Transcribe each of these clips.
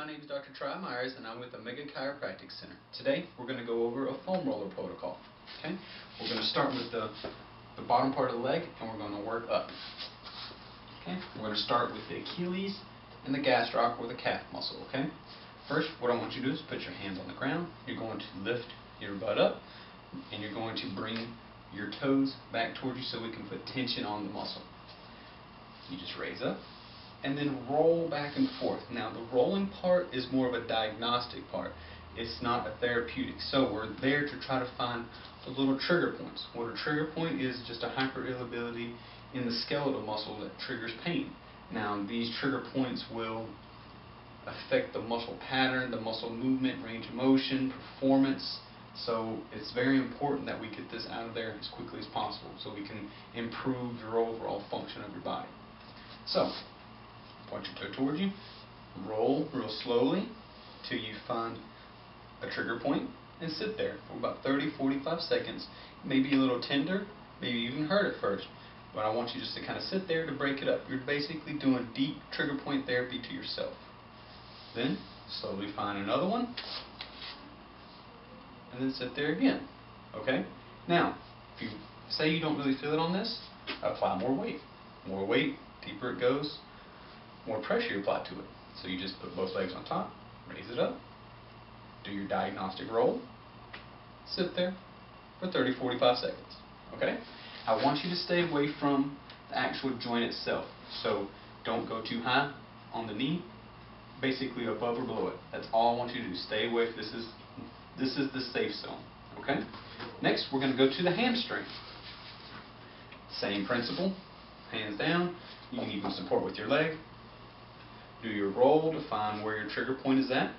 name is Dr. Cary Myers, and I'm with the Chiropractic Center. Today, we're going to go over a foam roller protocol. Okay, we're going to start with the bottom part of the leg, and we're going to work up. Okay, we're going to start with the Achilles and the gastroc or the calf muscle. Okay, first, what I want you to do is put your hands on the ground. You're going to lift your butt up, and you're going to bring your toes back towards you so we can put tension on the muscle. You just raise up and then roll back and forth. Now the rolling part is more of a diagnostic part. It's not a therapeutic. So we're there to try to find the little trigger points. What a trigger point is just a hyperimmobility in the skeletal muscle that triggers pain. Now these trigger points will affect the muscle pattern, the muscle movement, range of motion, performance. So it's very important that we get this out of there as quickly as possible so we can improve your overall function of your body. So, point your toe towards you, roll real slowly till you find a trigger point, and sit there for about 30-45 seconds. Maybe a little tender, maybe you even hurt at first, but I want you just to kind of sit there to break it up. You're basically doing deep trigger point therapy to yourself. Then, slowly find another one, and then sit there again. Okay? Now, if you say you don't really feel it on this, apply more weight. More weight, deeper it goes, more pressure you apply to it. So you just put both legs on top, raise it up, do your diagnostic roll, sit there for 30-45 seconds. Okay? I want you to stay away from the actual joint itself. So don't go too high on the knee, basically above or below it. That's all I want you to do. Stay away. This is the safe zone. Okay? Next, we're going to go to the hamstring. Same principle. Hands down. You can even support with your leg. Do your roll to find where your trigger point is at.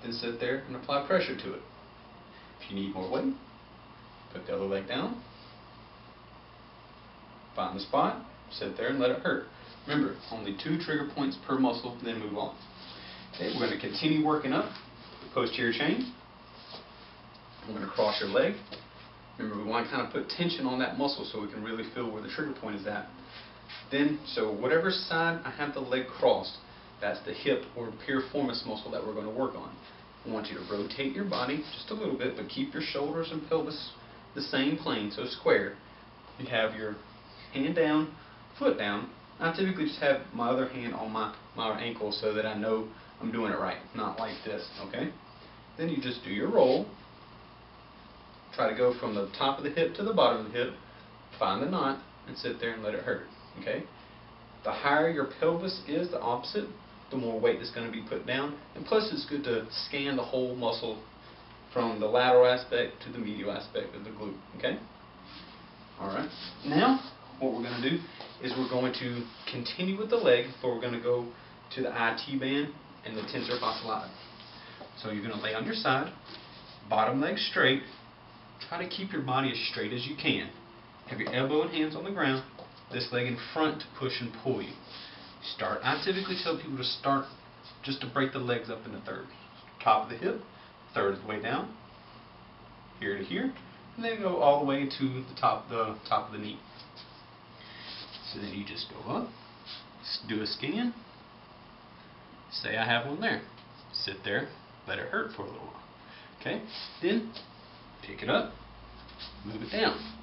Then sit there and apply pressure to it. If you need more weight, put the other leg down. Find the spot. Sit there and let it hurt. Remember, only 2 trigger points per muscle, then move on. Okay, we're going to continue working up. Posterior chain. I'm going to cross your leg. Remember, we want to kind of put tension on that muscle so we can really feel where the trigger point is at. Then, so whatever side I have the leg crossed, that's the hip or piriformis muscle that we're going to work on. I want you to rotate your body just a little bit, but keep your shoulders and pelvis the same plane, so square. You have your hand down, foot down. I typically just have my other hand on my ankle so that I know I'm doing it right, not like this, okay? Then you just do your roll. Try to go from the top of the hip to the bottom of the hip, find the knot, and sit there and let it hurt. Okay? The higher your pelvis is, the opposite, the more weight is going to be put down. And plus it's good to scan the whole muscle from the lateral aspect to the medial aspect of the glute. Okay? Alright. Now, what we're going to do is we're going to continue with the leg before we're going to go to the IT band and the tensor fasciatum. So you're going to lay on your side, bottom leg straight. Try to keep your body as straight as you can. Have your elbow and hands on the ground, this leg in front to push and pull you. I typically tell people to start just to break the legs up into thirds. Top of the hip, third of the way down, here to here, and then go all the way to the top of the knee. So then you just go up, do a scan, say I have one there, sit there, let it hurt for a little while. Okay, then pick it up, move it down.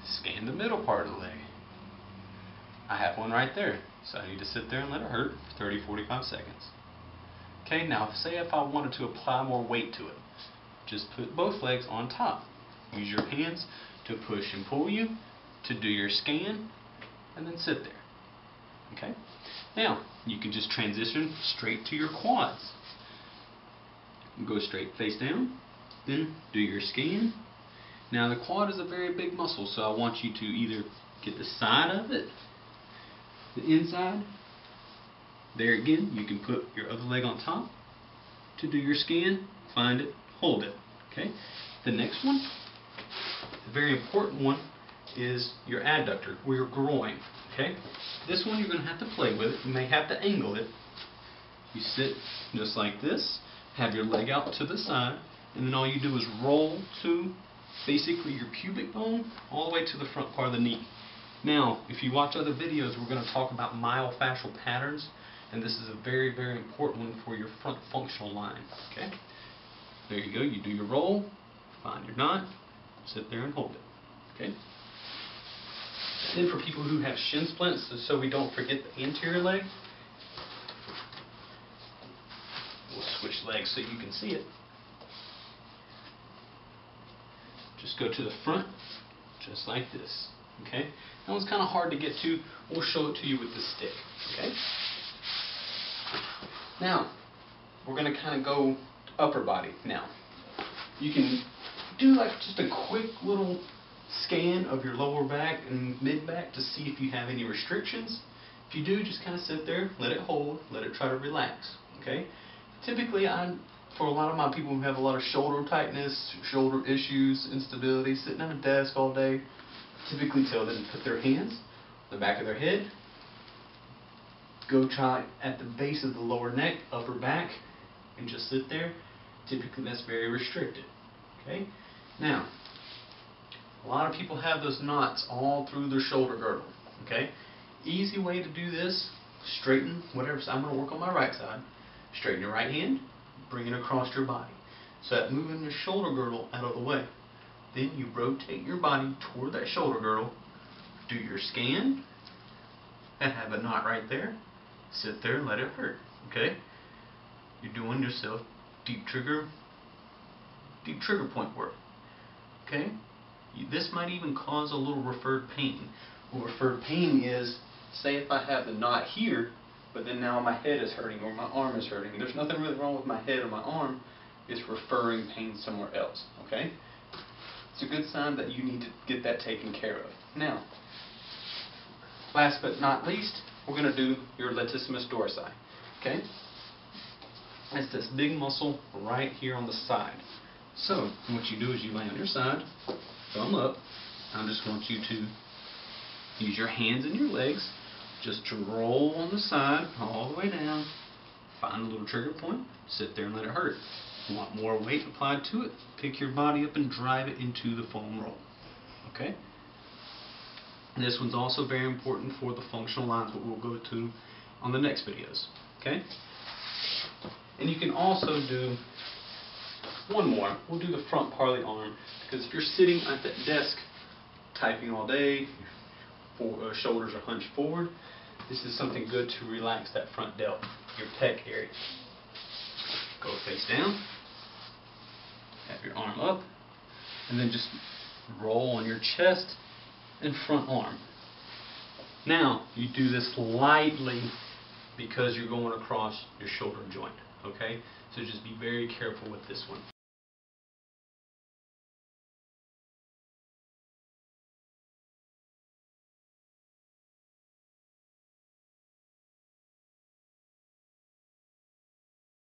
Scan the middle part of the leg. I have one right there, so I need to sit there and let it hurt for 30-45 seconds. Okay, now say if I wanted to apply more weight to it, just put both legs on top. Use your hands to push and pull you, to do your scan, and then sit there. Okay? Now, you can just transition straight to your quads. Go straight face down. Then do your scan. Now the quad is a very big muscle, so I want you to either get the side of it, the inside. There again, you can put your other leg on top to do your scan, find it, hold it. Okay. The next one, the very important one, is your adductor or your groin. Okay. This one you're going to have to play with. You may have to angle it. You sit just like this, have your leg out to the side. And then all you do is roll to basically your pubic bone all the way to the front part of the knee. Now, if you watch other videos, we're going to talk about myofascial patterns. And this is a very, very important one for your front functional line. Okay? There you go. You do your roll, find your knot, sit there and hold it. Okay? Then for people who have shin splints, so we don't forget the anterior leg, we'll switch legs so you can see it. Just go to the front, just like this. Okay? That one's kind of hard to get to. We'll show it to you with the stick. Okay? Now, we're going to kind of go upper body now. You can do like just a quick little scan of your lower back and mid back to see if you have any restrictions. If you do, just kind of sit there, let it hold, let it try to relax. Okay? Typically, for a lot of my people who have a lot of shoulder tightness, shoulder issues, instability, sitting at a desk all day, typically tell them to put their hands on the back of their head, go try at the base of the lower neck, upper back, and just sit there. Typically that's very restricted. Okay? Now, a lot of people have those knots all through their shoulder girdle. Okay? Easy way to do this, straighten whatever. So I'm going to work on my right side. Straighten your right hand, bring it across your body. So that moving the shoulder girdle out of the way. Then you rotate your body toward that shoulder girdle, do your scan, and have a knot right there. Sit there and let it hurt. Okay? You're doing yourself deep trigger point work. Okay? This might even cause a little referred pain. What referred pain is, say if I have the knot here, but then now my head is hurting or my arm is hurting. There's nothing really wrong with my head or my arm. It's referring pain somewhere else. Okay? It's a good sign that you need to get that taken care of. Now, last but not least, we're going to do your latissimus dorsi. Okay? It's this big muscle right here on the side. So, what you do is you lay on your side, thumb up. I just want you to use your hands and your legs just to roll on the side all the way down. Find a little trigger point, sit there and let it hurt. If you want more weight applied to it, pick your body up and drive it into the foam roll. Okay? This one's also very important for the functional lines, what we'll go to on the next videos. Okay? And you can also do one more. We'll do the front part of the arm, because if you're sitting at that desk typing all day, your shoulders are hunched forward, this is something good to relax that front delt, your pec area. Go face down, have your arm up, and then just roll on your chest and front arm. Now, you do this lightly because you're going across your shoulder joint. Okay? So just be very careful with this one.